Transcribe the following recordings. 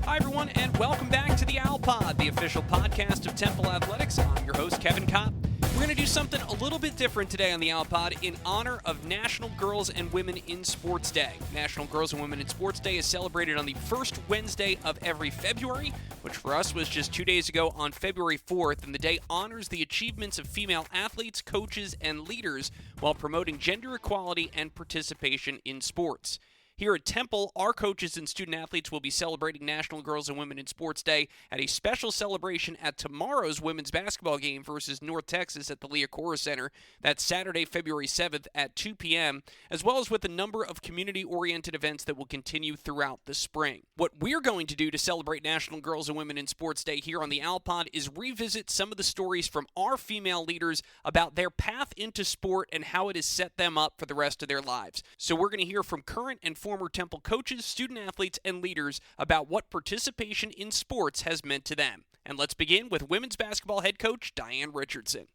Hi, everyone, and welcome back to the Owl Pod, the official podcast of Temple Athletics. I'm your host, Kevin Kopp. We're going to do something a little bit different today on the Owl Pod in honor of National Girls and Women in Sports Day. National Girls and Women in Sports Day is celebrated on the first Wednesday of every February, which for us was just 2 days ago on February 4th, and the day honors the achievements of female athletes, coaches, and leaders while promoting gender equality and participation in sports. Here at Temple, our coaches and student athletes will be celebrating National Girls and Women in Sports Day at a special celebration at tomorrow's women's basketball game versus North Texas at the Liacouras Center. That's Saturday, February 7th at 2 p.m., as well as with a number of community-oriented events that will continue throughout the spring. What we're going to do to celebrate National Girls and Women in Sports Day here on the Owl Pod is revisit some of the stories from our female leaders about their path into sport and how it has set them up for the rest of their lives. So we're going to hear from current and former Temple coaches, student athletes, and leaders about what participation in sports has meant to them. And let's begin with women's basketball head coach Diane Richardson.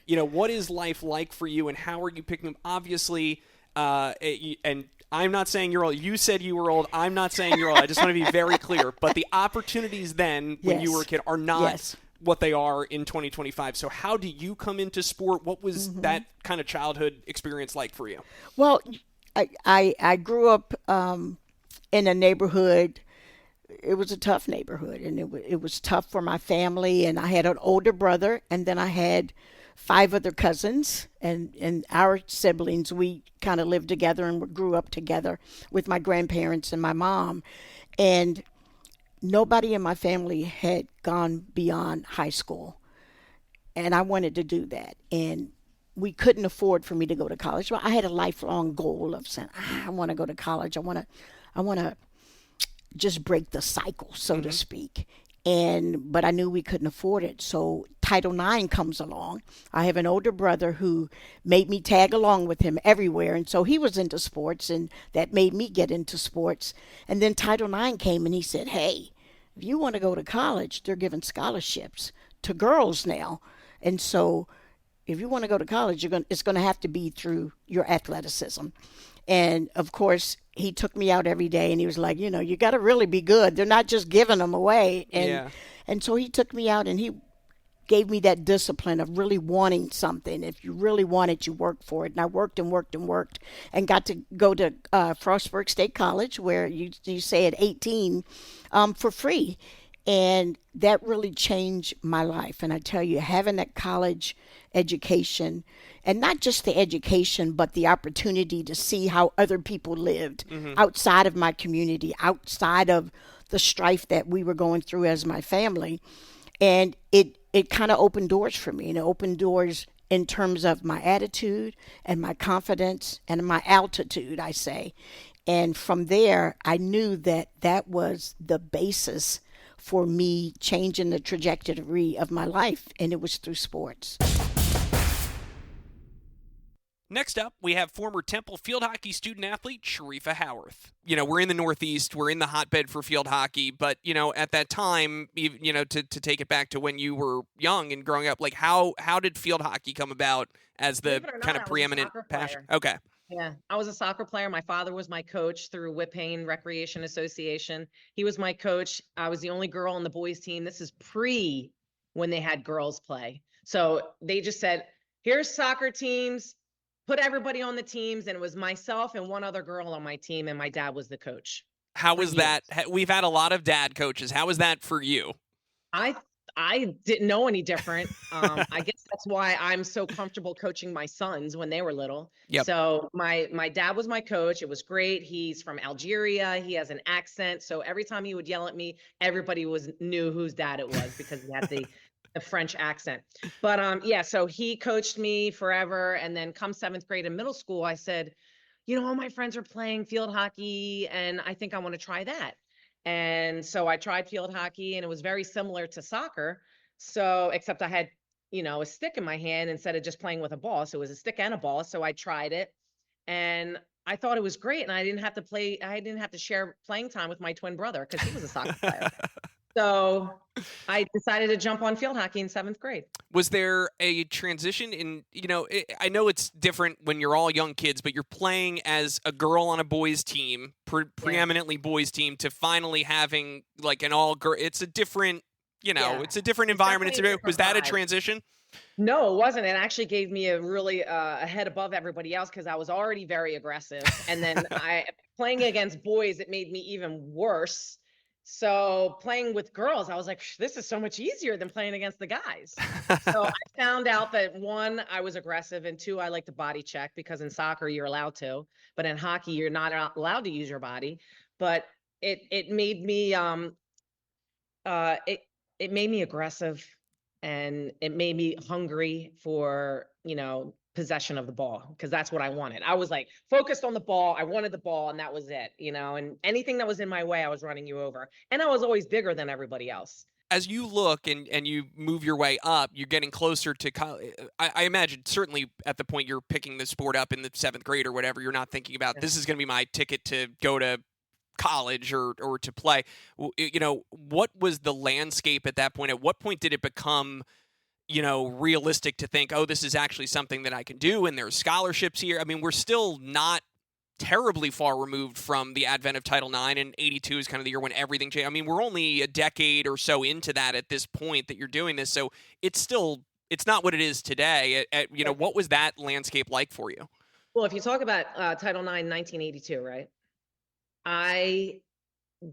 What is life like for you, and how are you picking them? Obviously, and I'm not saying you're old. You said you were old. I'm not saying you're old. I just want to be very clear. But the opportunities then, when you were a kid, are not what they are in 2025. So how do you come into sport? What was that kind of childhood experience like for you? Well, I grew up in a neighborhood. It was a tough neighborhood, and it was tough for my family. And I had an older brother, and then I had 5 other cousins, and our siblings. We kind of lived together and grew up together with my grandparents and my mom. And nobody in my family had gone beyond high school, and I wanted to do that. And we couldn't afford for me to go to college. Well, I had a lifelong goal of saying, I want to go to college. I want to just break the cycle, so to speak. But I knew we couldn't afford it. So Title IX comes along. I have an older brother who made me tag along with him everywhere. And so he was into sports, and that made me get into sports. And then Title IX came, and he said, hey, if you want to go to college, they're giving scholarships to girls now. And so if you want to go to college, it's going to have to be through your athleticism. And, of course, he took me out every day, and he was like, you got to really be good. They're not just giving them away. And so he took me out, and he gave me that discipline of really wanting something. If you really want it, you work for it. And I worked and worked and worked and got to go to Frostburg State College, where you say at 18 for free. And that really changed my life. And I tell you, having that college education, and not just the education, but the opportunity to see how other people lived outside of my community, outside of the strife that we were going through as my family. And it kind of opened doors for me. And it opened doors in terms of my attitude and my confidence and my altitude, I say. And from there, I knew that was the basis for me changing the trajectory of my life, and it was through sports. Next up, we have former Temple field hockey student athlete Cherifa Howarth. We're in the Northeast. We're in the hotbed for field hockey. But, at that time, to take it back to when you were young and growing up, like how did field hockey come about as the kind of preeminent passion? Okay. Yeah, I was a soccer player. My father was my coach through Whippane Recreation Association. He was my coach. I was the only girl on the boys team. This is pre when they had girls play. So they just said, here's soccer teams, put everybody on the teams. And it was myself and one other girl on my team, and my dad was the coach. How was that? We've had a lot of dad coaches. How was that for you? I didn't know any different. I guess that's why I'm so comfortable coaching my sons when they were little. Yep. So my dad was my coach. It was great. He's from Algeria. He has an accent. So every time he would yell at me, everybody knew whose dad it was because he had the French accent. But so he coached me forever. And then come 7th grade in middle school, I said, all my friends are playing field hockey, and I think I want to try that. And so I tried field hockey, and it was very similar to soccer. So, except I had, a stick in my hand instead of just playing with a ball. So it was a stick and a ball. So I tried it, and I thought it was great. And I didn't have to share playing time with my twin brother because he was a soccer player. So I decided to jump on field hockey in 7th grade. Was there a transition in, I know it's different when you're all young kids, but you're playing as a girl on a boys team, preeminently boys team, to finally having like an all girl. It's a different, it's a different environment. Was that a transition? No, it wasn't. It actually gave me a really a head above everybody else because I was already very aggressive. And then playing against boys, it made me even worse. So playing with girls, I was like, this is so much easier than playing against the guys. So I found out that 1, I was aggressive, and 2, I like to body check because in soccer you're allowed to, but in hockey you're not allowed to use your body. But it made me it made me aggressive, and it made me hungry for, possession of the ball, because that's what I wanted. I was like focused on the ball. I wanted the ball, and that was it, and anything that was in my way, I was running you over. And I was always bigger than everybody else. As you look and you move your way up, you're getting closer to college. I imagine certainly at the point you're picking the sport up in the 7th grade or whatever, you're not thinking about this is going to be my ticket to go to college or to play. What was the landscape at that point? At what point did it become, realistic to think, oh, this is actually something that I can do, and there's scholarships here? I mean, we're still not terribly far removed from the advent of Title IX, and 82 is kind of the year when everything changed. I mean, we're only a decade or so into that at this point that you're doing this, so it's not what it is today. What was that landscape like for you? Well, if you talk about Title IX, 1982, right? I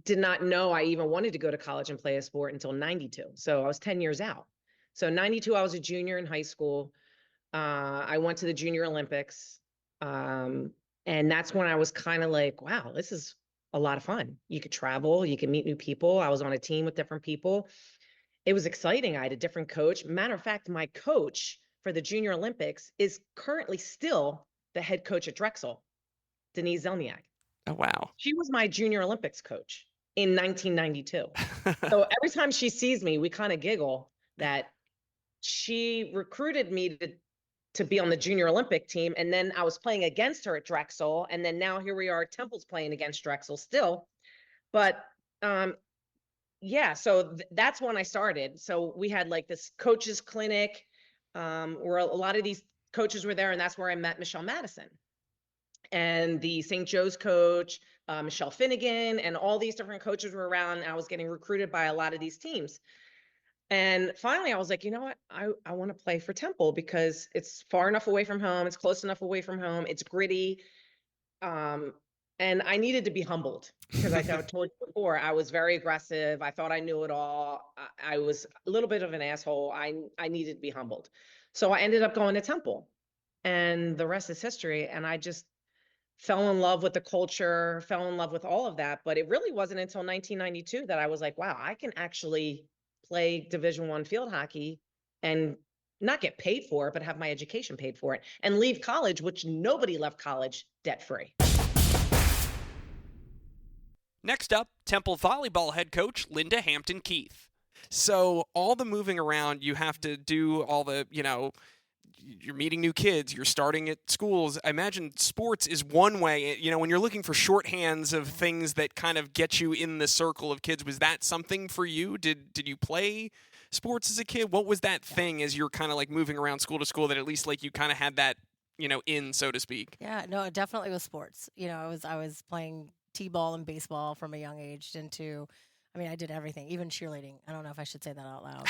did not know I even wanted to go to college and play a sport until 92. So I was 10 years out. So 92, I was a junior in high school. I went to the Junior Olympics. And that's when I was kind of like, wow, this is a lot of fun. You could travel, you could meet new people. I was on a team with different people. It was exciting. I had a different coach. Matter of fact, my coach for the Junior Olympics is currently still the head coach at Drexel, Denise Zelniak. Oh, wow. She was my Junior Olympics coach in 1992. So every time she sees me, we kind of giggle that she recruited me to be on the Junior Olympic team. And then I was playing against her at Drexel. And then now here we are, Temple's playing against Drexel still. But so that's when I started. So we had like this coaches clinic where a lot of these coaches were there. And that's where I met Michelle Madison. And the St. Joe's coach, Michelle Finnegan, and all these different coaches were around. I was getting recruited by a lot of these teams. And finally, I was like, you know what? I want to play for Temple because it's far enough away from home. It's close enough away from home. It's gritty. And I needed to be humbled because I told you before, I was very aggressive. I thought I knew it all. I was a little bit of an asshole. I needed to be humbled. So I ended up going to Temple, and the rest is history. And I just fell in love with the culture, fell in love with all of that. But it really wasn't until 1992 that I was like, wow, I can actually play Division I field hockey and not get paid for it, but have my education paid for it and leave college, which nobody left college debt-free. Next up, Temple volleyball head coach Linda Hampton-Keith. So all the moving around, you have to do all the, you're meeting new kids, you're starting at schools. I imagine sports is one way, when you're looking for shorthands of things that kind of get you in the circle of kids. Was that something for you? Did you play sports as a kid? What was that thing as you're kind of like moving around school to school that at least like you kind of had that, in, so to speak? Yeah, no, it definitely was sports. I was playing t-ball and baseball from a young age I did everything, even cheerleading. I don't know if I should say that out loud,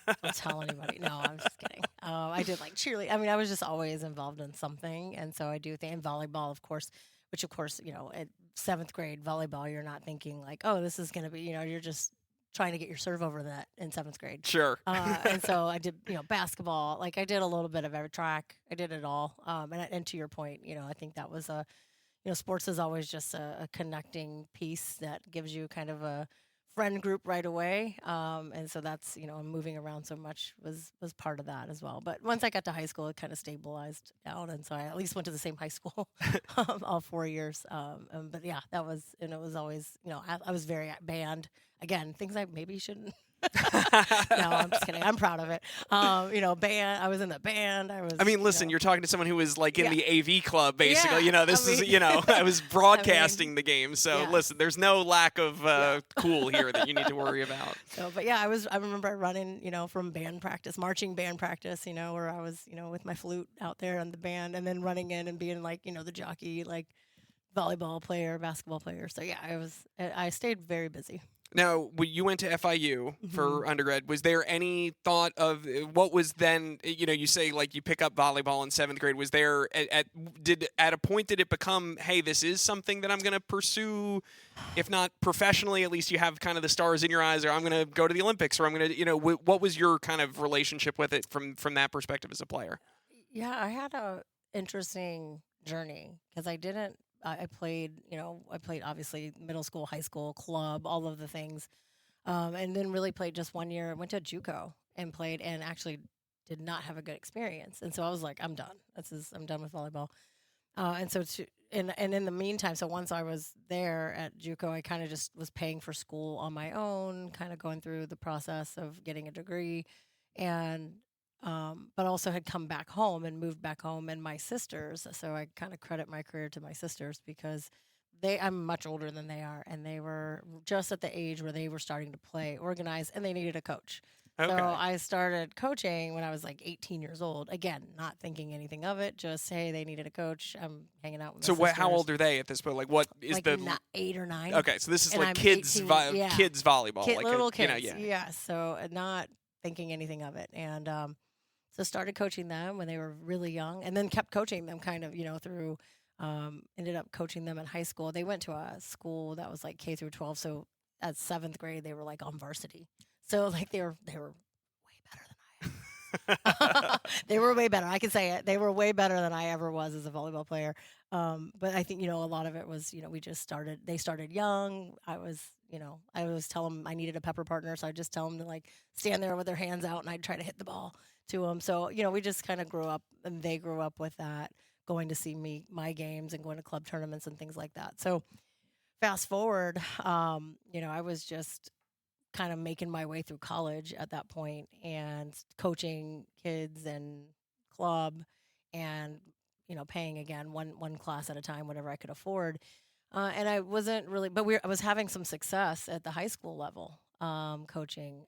but don't tell anybody. No, I'm just kidding. I did like cheerleading. I was just always involved in something. And so I do think, and volleyball, of course, which of course, at 7th grade volleyball, you're not thinking like, oh, this is going to be, you're just trying to get your serve over the net in 7th grade. Sure. And so I did, basketball, like I did a little bit of every track. I did it all. And to your point, I think that was sports is always just a connecting piece that gives you kind of a friend group right away. And so that's, moving around so much was part of that as well. But once I got to high school, it kind of stabilized out. And so I at least went to the same high school all 4 years. But yeah, that was, and it was always, I was very band. Again, things I maybe shouldn't No, I'm just kidding. I'm proud of it. Band. I was in the band. I mean, listen, you're talking to someone who was like in Yeah. the AV club, basically. Yeah, This I is, mean- I was broadcasting the game. So yeah. listen, there's no lack of cool here that you need to worry about. So, but yeah, I remember running, from band practice, marching band practice, where I was, with my flute out there on the band, and then running in and being like, the jockey, like volleyball player, basketball player. So yeah, I stayed very busy. Now, when you went to FIU for undergrad, was there any thought of what was then, you say like you pick up volleyball in 7th grade. Was there, at a point, did it become, hey, this is something that I'm going to pursue, if not professionally, at least you have kind of the stars in your eyes, or I'm going to go to the Olympics, or I'm going to, what was your kind of relationship with it from that perspective as a player? Yeah, I had a interesting journey because I played, obviously middle school, high school, club, all of the things, and then really played just 1 year. Went to JUCO and played, and actually did not have a good experience. And so I was like, I'm done. I'm done with volleyball. And so and in the meantime, so once I was there at JUCO, I kind of just was paying for school on my own, kind of going through the process of getting a degree, and but also had come back home and moved back home, and my sisters. So I kind of credit my career to my sisters because I'm much older than they are, and they were just at the age where they were starting to play organized, and they needed a coach. Okay. So I started coaching when I was like 18 years old. Again, not thinking anything of it. Just, hey, they needed a coach. I'm hanging out with my sisters. How old are they at this point? Like, what is like the 8 or 9? Okay, so this is And like I'm kids 18, yeah. kids volleyball, like little kids. yeah. Yeah. So not thinking anything of it, and so started coaching them when they were really young, and then kept coaching them kind of, through. Ended up coaching them in high school. They went to a school that was like K through 12. So at 7th grade, they were like on varsity. So like they were way better than I am. They were way better. I can say it. They were way better than I ever was as a volleyball player. But I think, a lot of it was, they started young. I was tell them I needed a pepper partner. So I just tell them to like stand there with their hands out, and I'd try to hit the ball to them. So, we just kind of grew up, and they grew up with that, going to see my games and going to club tournaments and things like that. So fast forward, I was just kind of making my way through college at that point, and coaching kids and club, and paying again one class at a time, whatever I could afford. And I wasn't really, but I was having some success at the high school level, coaching.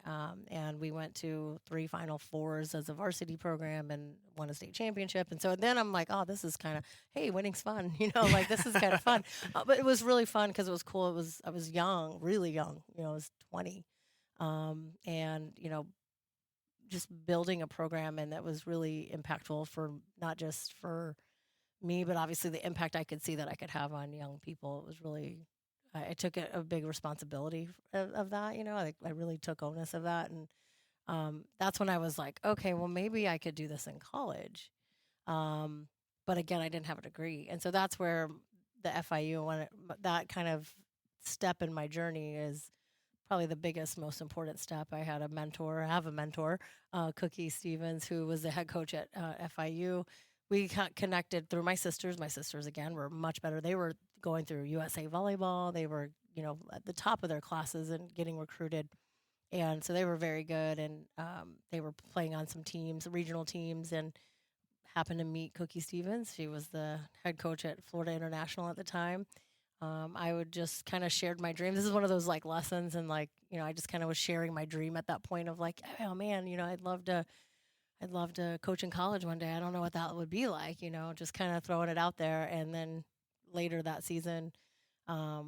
And we went to 3 Final Fours as a varsity program and won a state championship. And so then I'm like, oh, this is kind of, hey, winning's fun, like this is kind of fun. But it was really fun because it was cool. I was young, really young, I was 20. And, just building a program, and that was really impactful for not just for me, but obviously the impact I could see that I could have on young people. It was really, I took a big responsibility of that, I really took onus of that. And that's when I was like, okay, well, maybe I could do this in college. But again, I didn't have a degree. And so that's where the FIU, that kind of step in my journey is probably the biggest, most important step. I have a mentor, Cookie Stevens, who was the head coach at FIU. We got connected through my sisters. My sisters, again, were much better. They were going through USA Volleyball. They were, at the top of their classes and getting recruited. And so they were very good. And they were playing on some teams, regional teams, and happened to meet Cookie Stevens. She was the head coach at Florida International at the time. I would just kind of shared my dream. This is one of those like lessons, and like, I just kind of was sharing my dream at that point of like, oh man, I'd love to coach in college one day. I don't know what that would be like, just kind of throwing it out there. And then later that season, I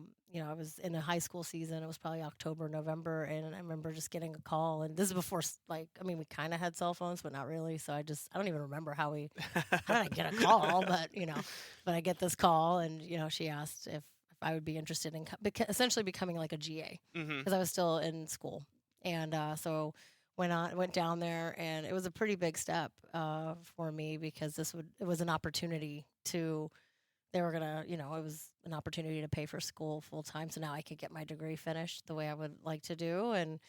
was in a high school season. It was probably October, November. And I remember just getting a call, and this is before, we kind of had cell phones, but not really. So I don't even remember how did I get a call, but I get this call, and, she asked if I would be interested in essentially becoming like a GA, because I was still in school. And so went down there, and it was a pretty big step for me, because it was an opportunity they were gonna, it was an opportunity to pay for school full time. So now I could get my degree finished the way I would like to do, and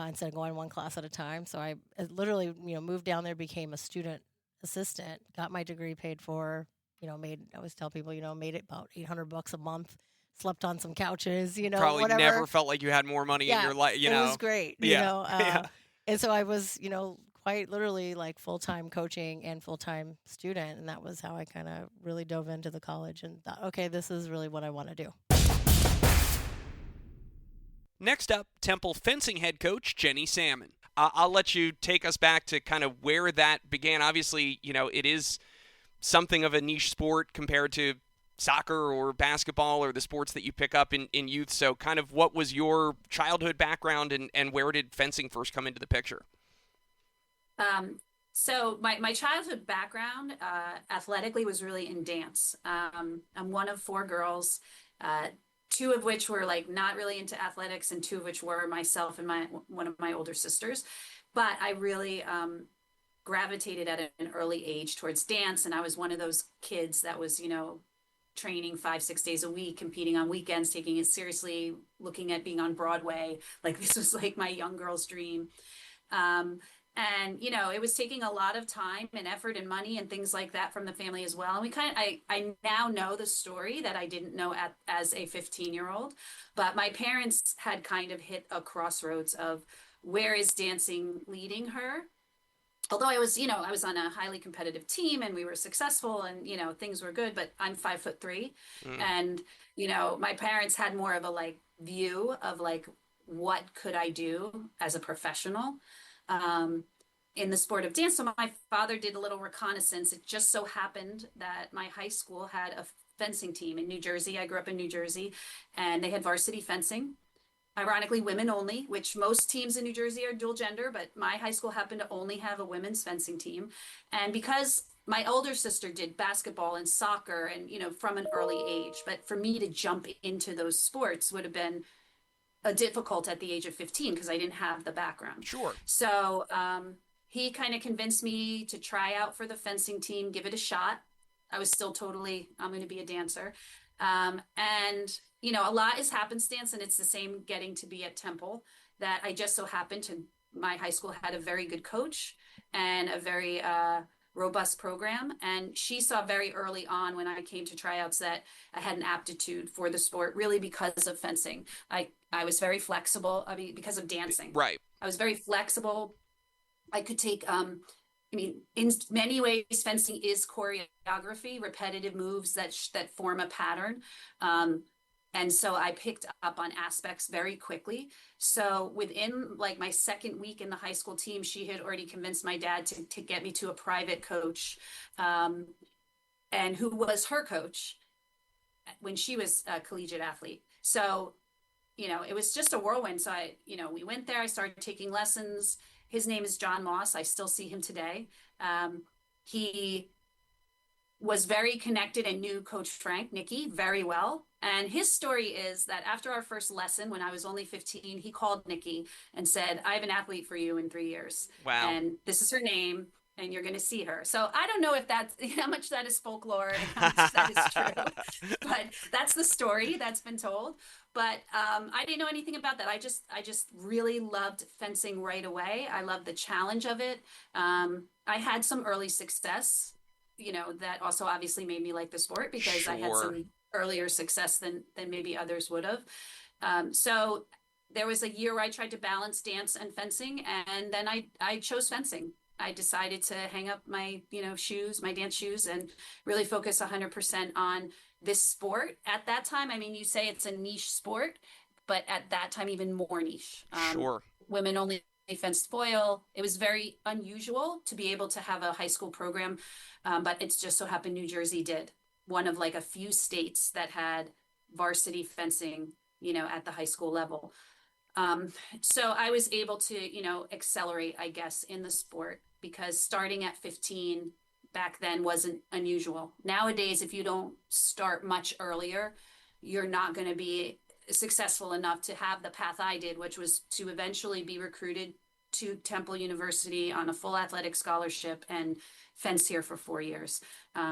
instead of going one class at a time. So I literally, moved down there, became a student assistant, got my degree paid for, I always tell people, made it about $800 a month. slept on some couches, Probably whatever. never felt like you had more money in your life, It was great, Yeah. And so I was, quite literally like full-time coaching and full-time student. And that was how I kind of really dove into the college and thought, okay, this is really what I want to do. Next up, Temple fencing head coach Jennie Salmon. I'll let you take us back to kind of where that began. Obviously, it is something of a niche sport compared to soccer or basketball or the sports that you pick up in youth. So kind of what was your childhood background and where did fencing first come into the picture? So my childhood background athletically was really in dance. I'm one of 4 girls, 2 of which were like not really into athletics and 2 of which were myself and one of my older sisters. But I really gravitated at an early age towards dance. And I was one of those kids that was, training 5-6 days a week, competing on weekends, taking it seriously, looking at being on Broadway. Like this was like my young girl's dream. And, it was taking a lot of time and effort and money and things like that from the family as well. And I now know the story that I didn't know as a 15-year-old, but my parents had kind of hit a crossroads of where is dancing leading her? Although I was on a highly competitive team and we were successful and, things were good, but I'm 5'3". And, my parents had more of a like view of like, what could I do as a professional in the sport of dance? So my father did a little reconnaissance. It just so happened that my high school had a fencing team in New Jersey. I grew up in New Jersey and they had varsity fencing. Ironically, women only, which most teams in New Jersey are dual gender, but my high school happened to only have a women's fencing team. And because my older sister did basketball and soccer and, from an early age, but for me to jump into those sports would have been difficult at the age of 15 because I didn't have the background. Sure. So he kind of convinced me to try out for the fencing team, give it a shot. I was still I'm going to be a dancer. And, a lot is happenstance, and it's the same getting to be at Temple that I just so happened to, my high school had a very good coach and a very robust program. And she saw very early on when I came to tryouts that I had an aptitude for the sport, really because of fencing. I was very flexible, because of dancing. Right. I was very flexible. I could take, in many ways, fencing is choreography, repetitive moves that form a pattern. And so I picked up on aspects very quickly. So within like my second week in the high school team, she had already convinced my dad to get me to a private coach, and who was her coach when she was a collegiate athlete. So, it was just a whirlwind. So we went there, I started taking lessons. His name is John Moss. I still see him today. He was very connected and knew Coach Franke, Nikki, very well. And his story is that after our first lesson, when I was only 15, he called Nikki and said, I have an athlete for you in 3 years. Wow. And this is her name, and you're going to see her. So I don't know if how much that is folklore and how much that is true, but that's the story that's been told. But I didn't know anything about that. I just really loved fencing right away. I loved the challenge of it. I had some early success, that also obviously made me like the sport because Sure. I had some earlier success than maybe others would have. So there was a year where I tried to balance dance and fencing, and then I chose fencing. I decided to hang up my, shoes, my dance shoes, and really focus 100% on this sport. At that time, you say it's a niche sport, but at that time, even more niche. Sure. Women only fenced foil. It was very unusual to be able to have a high school program, but it's just so happened New Jersey did. One of like a few states that had varsity fencing, at the high school level. So I was able to, accelerate, I guess, in the sport because starting at 15 back then wasn't unusual. Nowadays, if you don't start much earlier, you're not going to be successful enough to have the path I did, which was to eventually be recruited to Temple University on a full athletic scholarship and fence here for 4 years.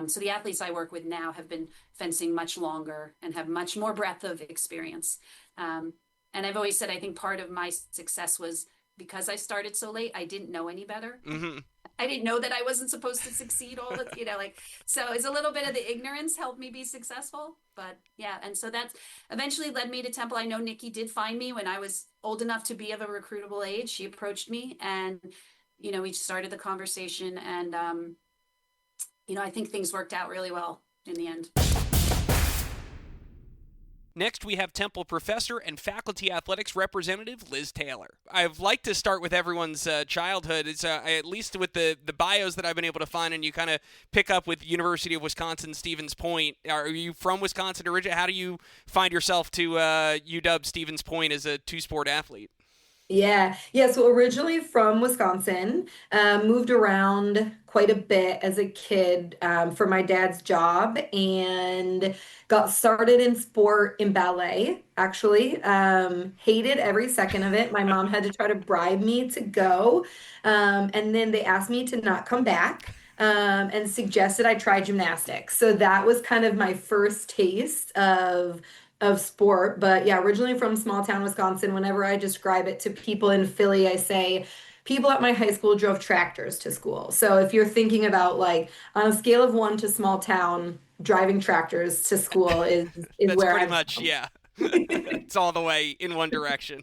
So the athletes I work with now have been fencing much longer and have much more breadth of experience. And I've always said, I think part of my success was because I started so late, I didn't know any better. Mm-hmm. I didn't know that I wasn't supposed to succeed all the, like, so it's a little bit of the ignorance helped me be successful. But yeah, and so that's eventually led me to Temple. I know Nikki did find me when I was old enough to be of a recruitable age. She approached me and, we started the conversation and, I think things worked out really well in the end. Next, we have Temple professor and faculty athletics representative Liz Taylor. I'd like to start with everyone's childhood. It's at least with the bios that I've been able to find, and you kind of pick up with University of Wisconsin Stevens Point. Are you from Wisconsin originally? How do you find yourself to UW Stevens Point as a two-sport athlete? Yeah. So originally from Wisconsin, moved around quite a bit as a kid for my dad's job and got started in sport in ballet, actually. Hated every second of it. My mom had to try to bribe me to go. And then they asked me to not come back. And suggested I try gymnastics. So that was kind of my first taste of sport. But yeah, originally from small town Wisconsin, whenever I describe it to people in Philly, I say people at my high school drove tractors to school. So if you're thinking about like on a scale of 1 to small town, driving tractors to school is That's where pretty I'm much, from. yeah. It's all the way in one direction.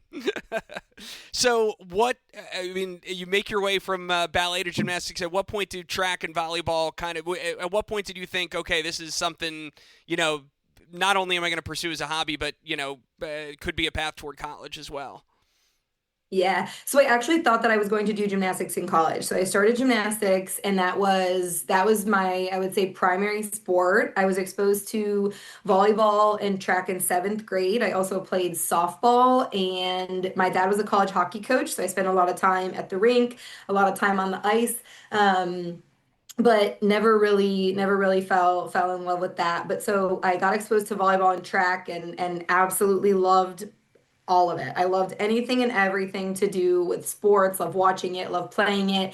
So you make your way from ballet to gymnastics. At what point did track and volleyball at what point did you think, okay, this is something, not only am I going to pursue as a hobby, but, it could be a path toward college as well? Yeah. So I actually thought that I was going to do gymnastics in college. So I started gymnastics and that was my, I would say, primary sport. I was exposed to volleyball and track in 7th grade. I also played softball and my dad was a college hockey coach. So I spent a lot of time at the rink, a lot of time on the ice. But never really fell in love with that. But so I got exposed to volleyball and track and absolutely loved all of it. I loved anything and everything to do with sports, loved watching it, loved playing it.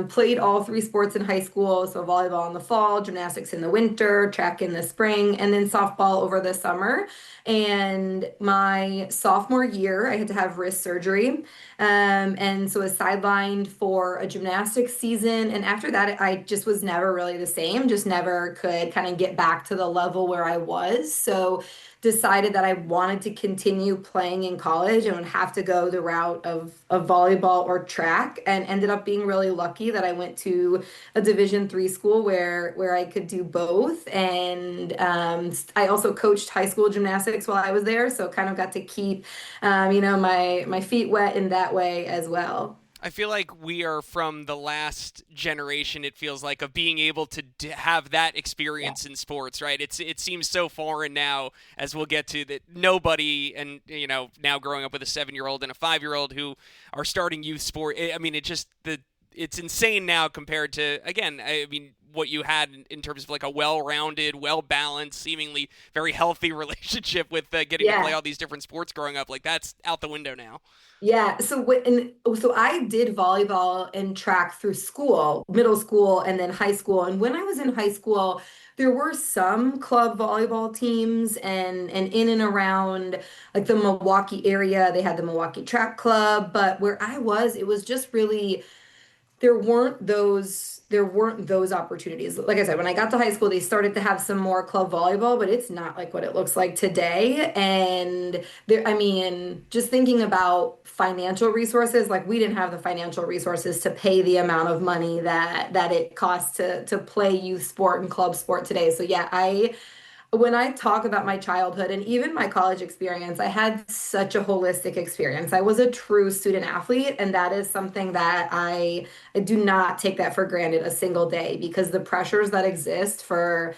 Played all 3 sports in high school. So volleyball in the fall, gymnastics in the winter, track in the spring, and then softball over the summer. And my sophomore year, I had to have wrist surgery. And so I was sidelined for a gymnastics season. And after that, I just was never really the same, just never could kind of get back to the level where I was. So decided that I wanted to continue playing in college and would have to go the route of volleyball or track, and ended up being really lucky that I went to a Division III school where I could do both. And I also coached high school gymnastics while I was there, so kind of got to keep my feet wet in that way as well. I feel like we are from the last generation, it feels like, of being able to have that experience in sports, right? It seems so foreign now, as we'll get to, that nobody, and, now growing up with a 7-year-old and a 5-year-old who are starting youth sport, it's insane now compared to, again, what you had in terms of like a well-rounded, well-balanced, seemingly very healthy relationship with getting to play all these different sports growing up. Like, that's out the window now. Yeah. So I did volleyball and track through school, middle school, and then high school. And when I was in high school, there were some club volleyball teams and in and around like the Milwaukee area, they had the Milwaukee Track Club. But where I was, it was just really, there weren't those opportunities. Like I said, when I got to high school, they started to have some more club volleyball, but it's not like what it looks like today. And just thinking about financial resources, like we didn't have the financial resources to pay the amount of money that it costs to play youth sport and club sport today. So yeah, when I talk about my childhood and even my college experience, I had such a holistic experience. I was a true student athlete, and that is something that I do not take that for granted a single day, because the pressures that exist for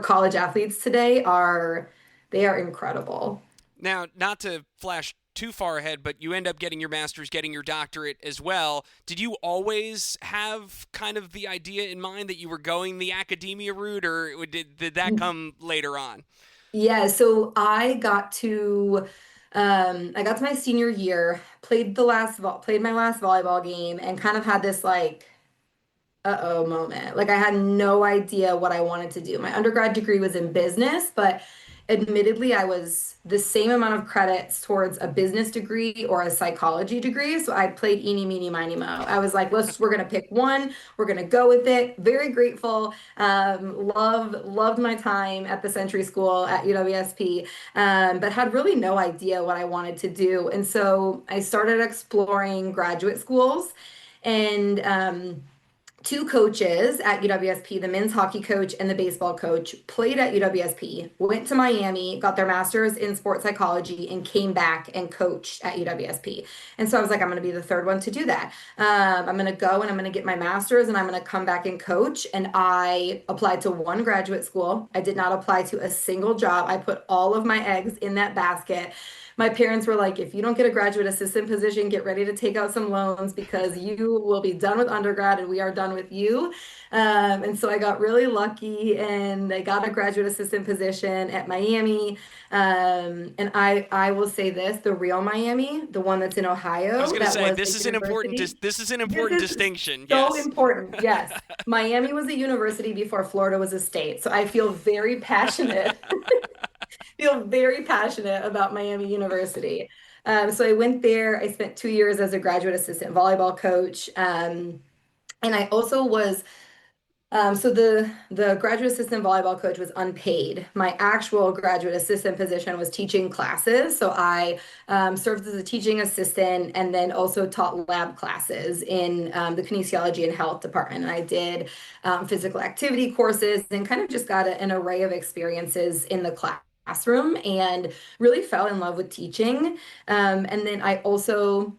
college athletes today are incredible. Now, not to flash too far ahead, but you end up getting your master's, getting your doctorate as well. Did you always have kind of the idea in mind that you were going the academia route, or did that come later on? Yeah, so I got to my senior year, played my last volleyball game, and kind of had this like, uh-oh moment. Like I had no idea what I wanted to do. My undergrad degree was in business, but admittedly, I was the same amount of credits towards a business degree or a psychology degree. So I played eeny, meeny, miny, mo. I was like, we're going to pick one. We're going to go with it. Very grateful. Loved my time at the Century School at UWSP, but had really no idea what I wanted to do. And so I started exploring graduate schools, and two coaches at UWSP, the men's hockey coach and the baseball coach, played at UWSP, went to Miami, got their master's in sports psychology, and came back and coached at UWSP. And so I was like, I'm going to be the third one to do that. I'm going to go and I'm going to get my master's and I'm going to come back and coach. And I applied to one graduate school. I did not apply to a single job. I put all of my eggs in that basket. My parents were like, if you don't get a graduate assistant position, get ready to take out some loans because you will be done with undergrad and we are done with you. And so I got really lucky and I got a graduate assistant position at Miami. And I will say this, the real Miami, the one that's in Ohio. I was going to say, this is an important distinction. So Yes. important. Yes. Miami was a university before Florida was a state. So I feel very passionate. About Miami University. So I went there. I spent 2 years as a graduate assistant volleyball coach. And I also was, so the graduate assistant volleyball coach was unpaid. My actual graduate assistant position was teaching classes. So I served as a teaching assistant and then also taught lab classes in the kinesiology and health department. And I did physical activity courses and kind of just got an array of experiences in the classroom and really fell in love with teaching. And then I also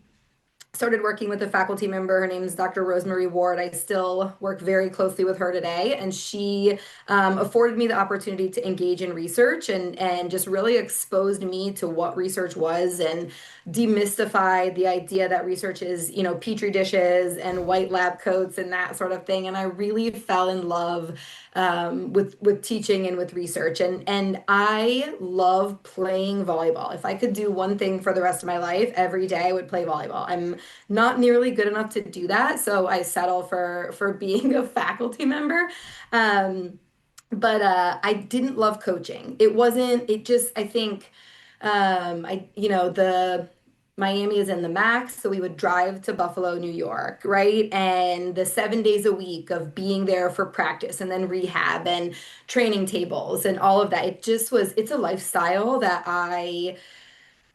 started working with a faculty member. Her name is Dr. Rosemary Ward. I still work very closely with her today. And she afforded me the opportunity to engage in research and just really exposed me to what research was and demystified the idea that research is, petri dishes and white lab coats and that sort of thing. And I really fell in love with teaching and with research. And I love playing volleyball. If I could do one thing for the rest of my life, every day I would play volleyball. I'm not nearly good enough to do that, so I settle for being a faculty member. But I didn't love coaching. I think, the Miami is in the max, so we would drive to Buffalo, New York, right? And the 7 days a week of being there for practice and then rehab and training tables and all of that. It's a lifestyle that I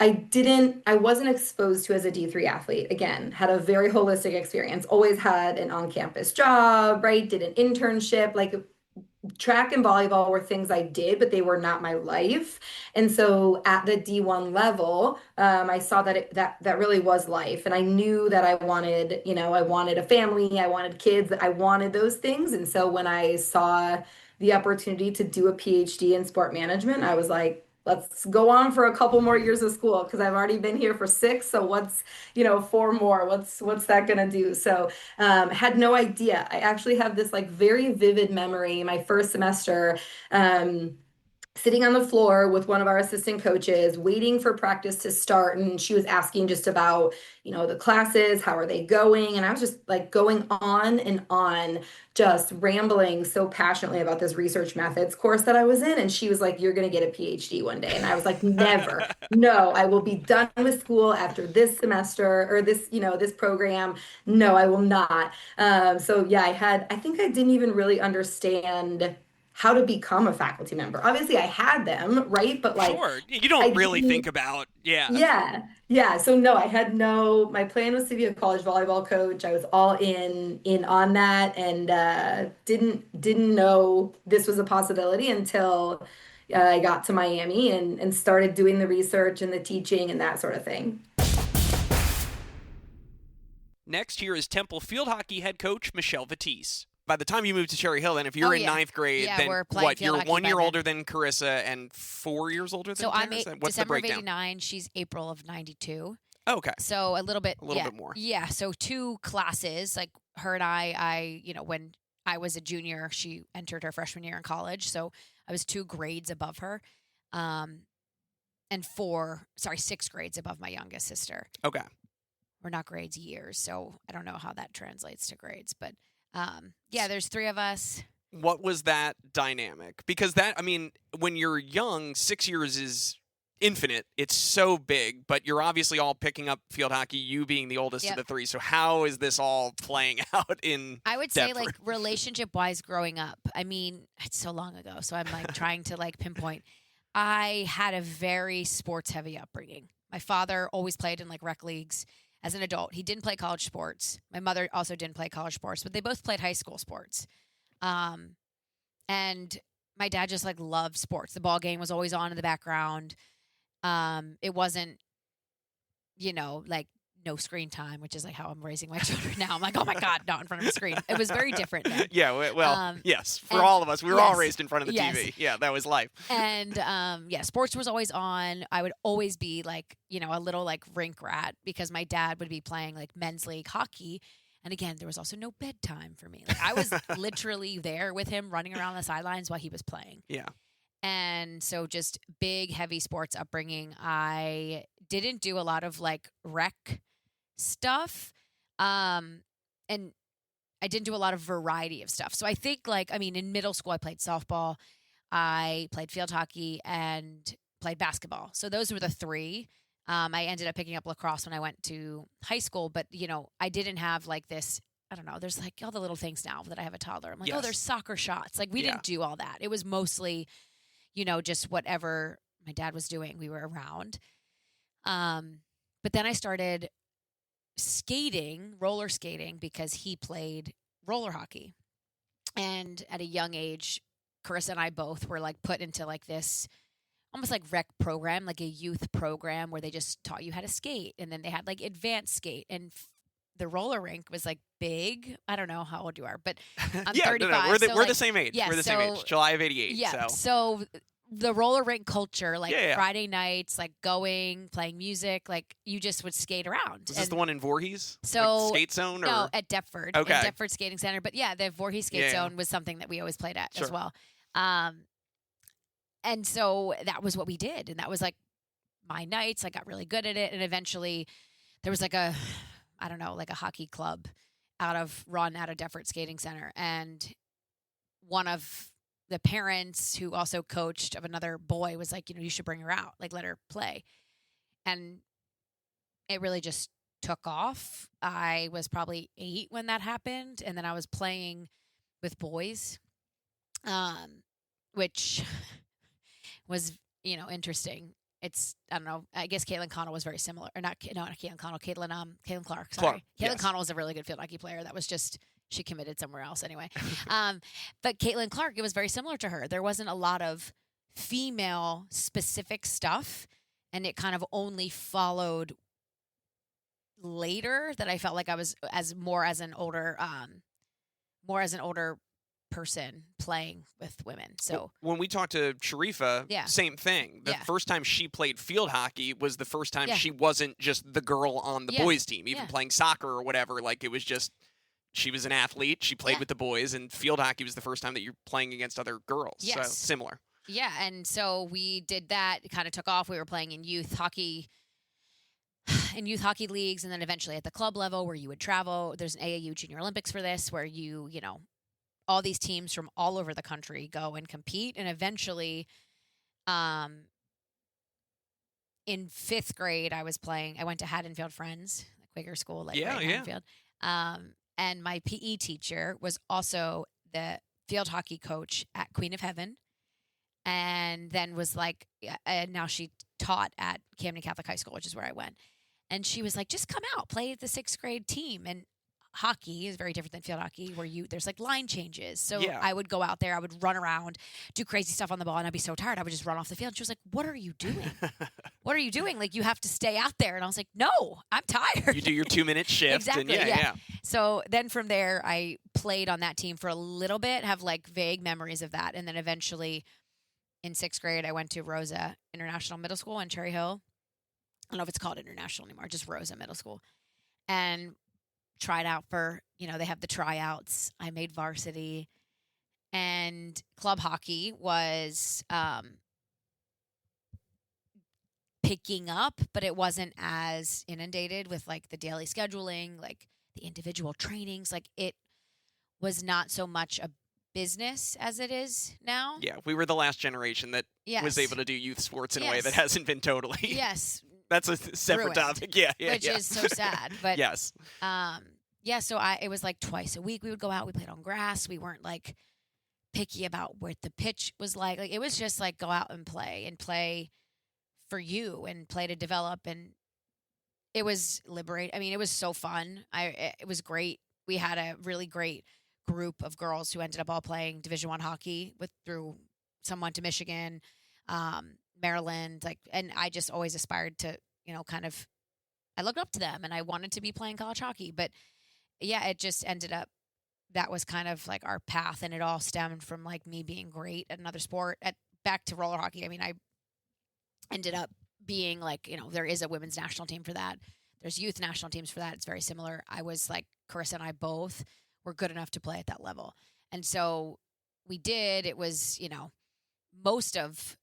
wasn't exposed to as a D3 athlete. Again, had a very holistic experience, always had an on-campus job, right? Did an internship, like track and volleyball were things I did, but they were not my life. And so at the D1 level, I saw that really was life. And I knew that I wanted a family, I wanted kids, I wanted those things. And so when I saw the opportunity to do a PhD in sport management, I was like, let's go on for a couple more years of school because I've already been here for 6. So what's, 4 more? What's that gonna do? So had no idea. I actually have this like very vivid memory. My first semester, sitting on the floor with one of our assistant coaches, waiting for practice to start. And she was asking just about, the classes, how are they going? And I was just like going on and on, just rambling so passionately about this research methods course that I was in. And she was like, you're going to get a PhD one day. And I was like, never, no, I will be done with school after this semester or this, this program. No, I will not. So yeah, I think I didn't even really understand how to become a faculty member. Obviously I had them, right? But like, sure, you don't really think about, Yeah. So no, my plan was to be a college volleyball coach. I was all in on that and didn't know this was a possibility until I got to Miami and started doing the research and the teaching and that sort of thing. Next, here is Temple field hockey head coach Michelle Vittese. By the time you moved to Cherry Hill, then if you're in ninth grade, then what? You're 1 year older than Carissa and 4 years older than So Tara? I'm What's December the of breakdown? 89. She's April of 92. Okay. So a little bit more. Yeah. So 2 classes, like her and I, when I was a junior, she entered her freshman year in college. So I was 2 grades above her. And 6 grades above my youngest sister. Okay. We're not grades, years. So I don't know how that translates to grades, but there's 3 of us. What was that dynamic? Because that, I mean, when you're young, 6 years is infinite. It's so big, but you're obviously all picking up field hockey, you being the oldest of the three. So how is this all playing out in I would Deptford? say, like, relationship-wise growing up, I mean, it's so long ago, so I'm, like, trying to, like, pinpoint. I had a very sports-heavy upbringing. My father always played in, like, rec leagues as an adult. He didn't play college sports. My mother also didn't play college sports, but they both played high school sports. And my dad just, like, loved sports. The ball game was always on in the background. It wasn't, like, no screen time, which is like how I'm raising my children now. I'm like, oh my God, not in front of a screen. It was very different then. Yeah, well, yes, for all of us, we were all raised in front of the yes. TV. Yeah, that was life. And sports was always on. I would always be like, a little like rink rat because my dad would be playing like men's league hockey. And again, there was also no bedtime for me. Like I was literally there with him running around the sidelines while he was playing. Yeah. And so just big, heavy sports upbringing. I didn't do a lot of like rec stuff. And I didn't do a lot of variety of stuff. So I think in middle school, I played softball, I played field hockey and played basketball. So those were the three. I ended up picking up lacrosse when I went to high school, but I didn't have like this, I don't know, there's like all the little things now that I have a toddler. I'm like, Yes. oh, there's soccer shots. Like we didn't do all that. It was mostly, just whatever my dad was doing, we were around. But then I started roller skating because he played roller hockey. And at a young age, Carissa and I both were like put into like this almost like rec program, like a youth program where they just taught you how to skate. And then they had like advanced skate and the roller rink was like big. I don't know how old you are, but I'm 35. No, we're the same age. Yeah, we're the same age. July of 88. Yeah. So the roller rink culture, like Friday nights, like going, playing music, like you just would skate around. Was this the one in Voorhees? So like skate zone? No, at Deptford. Okay. At Deptford Skating Center. But yeah, the Voorhees skate zone was something that we always played at as well. And so that was what we did. And that was like my nights. I got really good at it. And eventually there was like a hockey club out of Deptford Skating Center. And one of the parents who also coached of another boy was like, you should bring her out, like let her play. And it really just took off. I was probably 8 when that happened. And then I was playing with boys, which was, interesting. It's, I don't know, I guess Caitlin Connell was very similar. Or not Caitlin Connell, Caitlin Clark, sorry. Caitlin Connell was a really good field hockey player. That was just, she committed somewhere else anyway. But Caitlin Clark, it was very similar to her. There wasn't a lot of female specific stuff. And it kind of only followed later that I felt like I was more as an older person playing with women. So when we talked to Cherifa, same thing. The first time she played field hockey was the first time she wasn't just the girl on the boys team, even playing soccer or whatever. Like it was just, she was an athlete. She played with the boys, and field hockey was the first time that you're playing against other girls. Yes. So similar. Yeah. And so we did that. It kind of took off. We were playing in youth hockey leagues, and then eventually at the club level where you would travel. There's an AAU Junior Olympics for this where you all these teams from all over the country go and compete. And eventually, in 5th grade, I went to Haddonfield Friends, the Quaker school, Haddonfield. And my PE teacher was also the field hockey coach at Queen of Heaven. And then was like, and now she taught at Camden Catholic High School, which is where I went. And she was like, just come out, play the 6th grade team. And hockey is very different than field hockey where there's like line changes. So I would go out there, I would run around, do crazy stuff on the ball, and I'd be so tired. I would just run off the field. And she was like, what are you doing? What are you doing? Like, you have to stay out there. And I was like, no, I'm tired. You do your 2-minute shift. Exactly. And So then from there, I played on that team for a little bit, have like vague memories of that. And then eventually in 6th grade, I went to Rosa International Middle School in Cherry Hill. I don't know if it's called International anymore, just Rosa Middle School. And tried out for, they have the tryouts. I made varsity, and club hockey was picking up, but it wasn't as inundated with like the daily scheduling, like the individual trainings. Like it was not so much business as it is now. Yeah, we were the last generation that was able to do youth sports in a way that hasn't been totally. Yes. That's a separate topic. Yeah. Which is so sad. But yes. So it was like twice a week we would go out. We played on grass. We weren't like picky about what the pitch was like. Like it was just like go out and play for you and play to develop. And it was liberating. I mean, it was so fun. It was great. We had a really great group of girls who ended up all playing Division I hockey through someone to Michigan, Maryland, and I just always aspired to, I looked up to them and I wanted to be playing college hockey, but yeah, it just ended up, that was kind of like our path, and it all stemmed from like me being great at another sport. Back to roller hockey. I mean, I ended up being like, there is a women's national team for that. There's youth national teams for that. It's very similar. I was like, Carissa and I both were good enough to play at that level. And so we did. It was, most of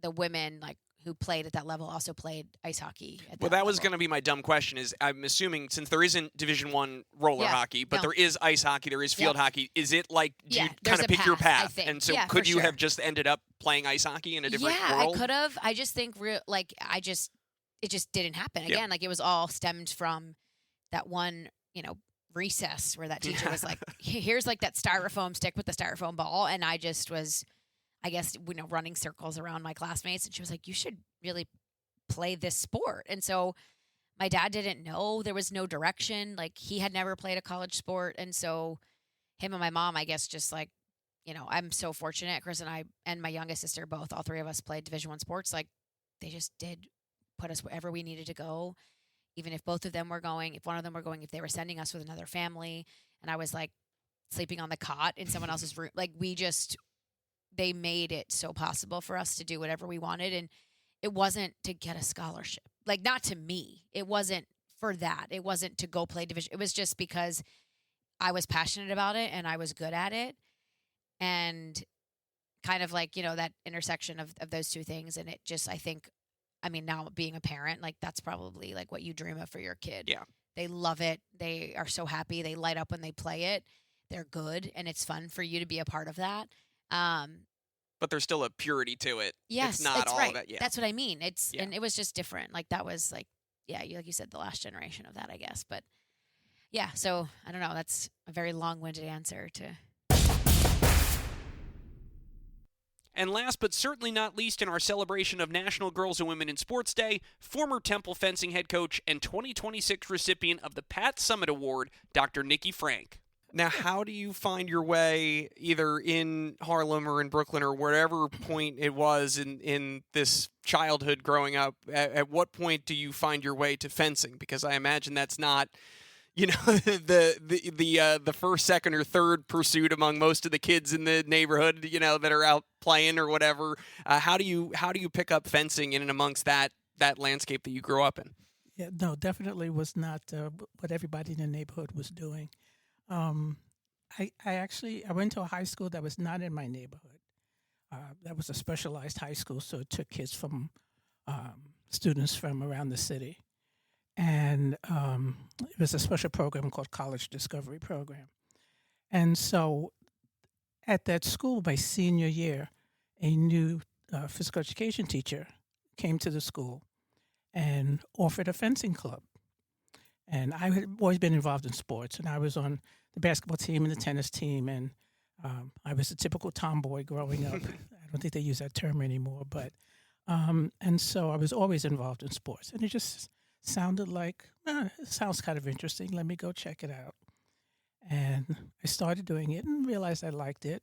the women like who played at that level also played ice hockey. Well, that was going to be my dumb question is I'm assuming since there isn't Division I roller hockey, but there is ice hockey, there is field hockey. Is it like, do you kind of pick your path? And so could you have just ended up playing ice hockey in a different world? Yeah, I could have. I just think it just didn't happen. Again, like it was all stemmed from that one, recess where that teacher was like, here's like that styrofoam stick with the styrofoam ball. And I just was, I guess, running circles around my classmates. And she was like, you should really play this sport. And so my dad didn't know. There was no direction. Like he had never played a college sport. And so him and my mom, I guess, just like, I'm so fortunate. Chris and I and my youngest sister, both, all three of us played Division I sports. Like they just did put us wherever we needed to go. Even if both of them were going, if one of them were going, if they were sending us with another family, and I was like sleeping on the cot in someone else's room, like they made it so possible for us to do whatever we wanted. And it wasn't to get a scholarship, like not to me. It wasn't for that. It wasn't to go play division. It was just because I was passionate about it and I was good at it. And kind of like, that intersection of those two things. And it just, I think, now being a parent, like that's probably like what you dream of for your kid. Yeah. They love it. They are so happy. They light up when they play it. They're good. And it's fun for you to be a part of that. But there's still a purity to it. Yes, it's not all right. of it. Yeah. That's what I mean. And it was just different. Like that was like, like you said, the last generation of that, I guess. But yeah, so I don't know. That's a very long-winded answer to. And last but certainly not least in our celebration of National Girls and Women in Sports Day, former Temple fencing head coach and 2026 recipient of the Pat Summit Award, Dr. Nikki Franke. Now, how do you find your way either in Harlem or in Brooklyn or wherever point it was in this childhood growing up? At what point do you find your way to fencing? Because I imagine that's not, the first, second, or third pursuit among most of the kids in the neighborhood, that are out playing or whatever. How do you pick up fencing in and amongst that landscape that you grew up in? Yeah, no, definitely was not what everybody in the neighborhood was doing. I went to a high school that was not in my neighborhood. That was a specialized high school, so it took kids from students from around the city. And it was a special program called College Discovery Program. And so at that school, my senior year, a new physical education teacher came to the school and offered a fencing club. And I had always been involved in sports, and I was on the basketball team and the tennis team, and I was a typical tomboy growing up. I don't think they use that term anymore, but and so I was always involved in sports, and it just sounded like, it sounds kind of interesting. Let me go check it out. And I started doing it and realized I liked it.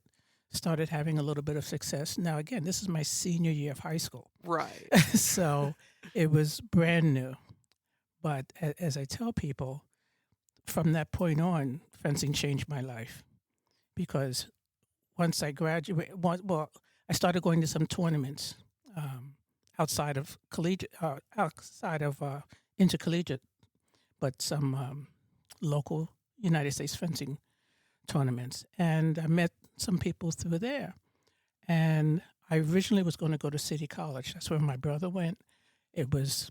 Started having a little bit of success. Now, again, this is my senior year of high school. Right. So it was brand new. But as I tell people, from that point on, fencing changed my life. Because once I graduated, I started going to some tournaments outside of collegiate, intercollegiate, but some local United States fencing tournaments. And I met some people through there. And I originally was going to go to City College. That's where my brother went. It was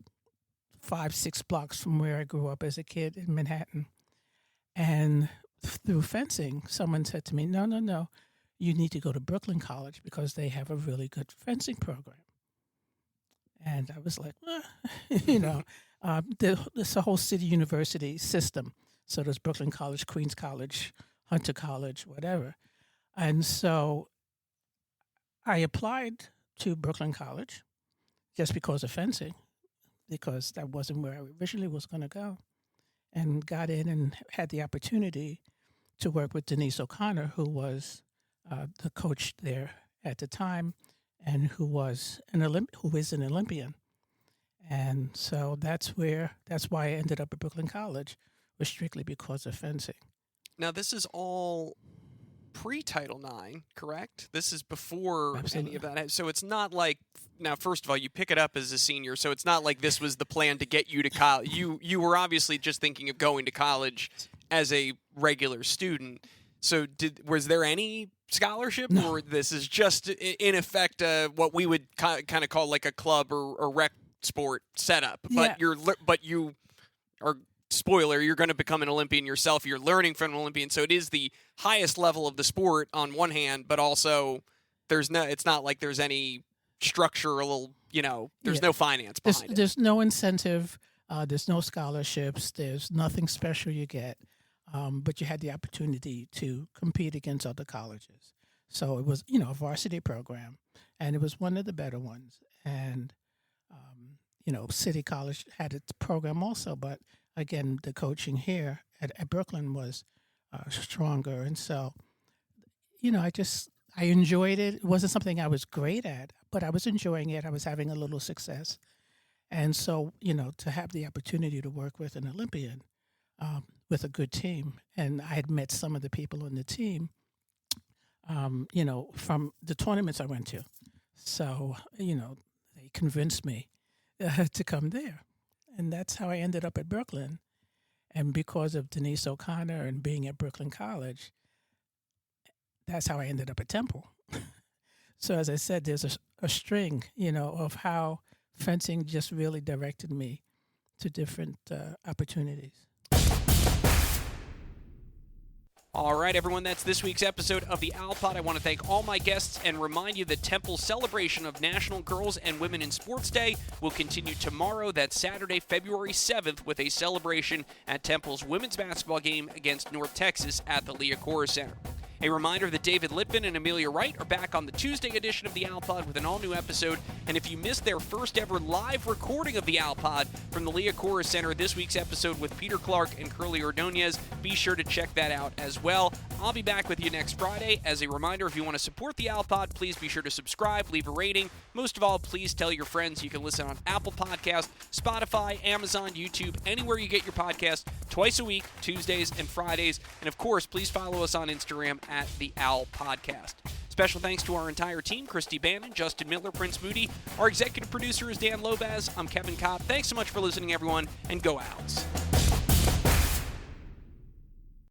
5-6 blocks from where I grew up as a kid in Manhattan. And through fencing, someone said to me, no, you need to go to Brooklyn College because they have a really good fencing program. And I was like, well, it's a whole city university system. So there's Brooklyn College, Queens College, Hunter College, whatever. And so I applied to Brooklyn College just because of fencing, because that wasn't where I originally was going to go, and got in and had the opportunity to work with Denise O'Connor, who was the coach there at the time, and who is an Olympian. And so that's why I ended up at Brooklyn College, was strictly because of fencing. Now, this is all pre-Title IX, correct? This is before Absolutely. any of that. So it's not like, now, first of all, you pick it up as a senior, so it's not like this was the plan to get you to college. You were obviously just thinking of going to college as a regular student. So was there any scholarship, No. or this is just, in effect, what we would kind of call like a club or rec sport setup? But Yeah. you are... Spoiler, you're going to become an Olympian yourself. You're learning from an Olympian. So it is the highest level of the sport on one hand, but also it's not like there's any structural, there's no finance behind it. There's no incentive. There's no scholarships. There's nothing special you get. But you had the opportunity to compete against other colleges. So it was, a varsity program, and it was one of the better ones. And, City College had its program also, but again, the coaching here at Brooklyn was stronger. And so, I enjoyed it. It wasn't something I was great at, but I was enjoying it. I was having a little success. And so, to have the opportunity to work with an Olympian, with a good team, and I had met some of the people on the team, from the tournaments I went to. So, they convinced me to come there. And that's how I ended up at Brooklyn. And because of Denise O'Connor and being at Brooklyn College, that's how I ended up at Temple. So as I said, there's a string, of how fencing just really directed me to different opportunities. All right, everyone, that's this week's episode of the Owl Pod. I want to thank all my guests and remind you that Temple's celebration of National Girls and Women in Sports Day will continue tomorrow. That's Saturday, February 7th, with a celebration at Temple's women's basketball game against North Texas at the Liacouras Center. A reminder that David Litvin and Amelia Wright are back on the Tuesday edition of the Owl Pod with an all-new episode. And if you missed their first ever live recording of the Owl Pod from the Liacouras Center, this week's episode with Peter Clark and Curly Ordonez, be sure to check that out as well. I'll be back with you next Friday. As a reminder, if you want to support the Owl Pod, please be sure to subscribe, leave a rating. Most of all, please tell your friends. You can listen on Apple Podcasts, Spotify, Amazon, YouTube, anywhere you get your podcast, twice a week, Tuesdays and Fridays. And of course, please follow us on Instagram at the Owl Podcast. Special thanks to our entire team, Christy Bannon, Justin Miller, Prince Moody. Our executive producer is Dan Lobaz. I'm Kevin Kopp. Thanks so much for listening, everyone, and go Owls.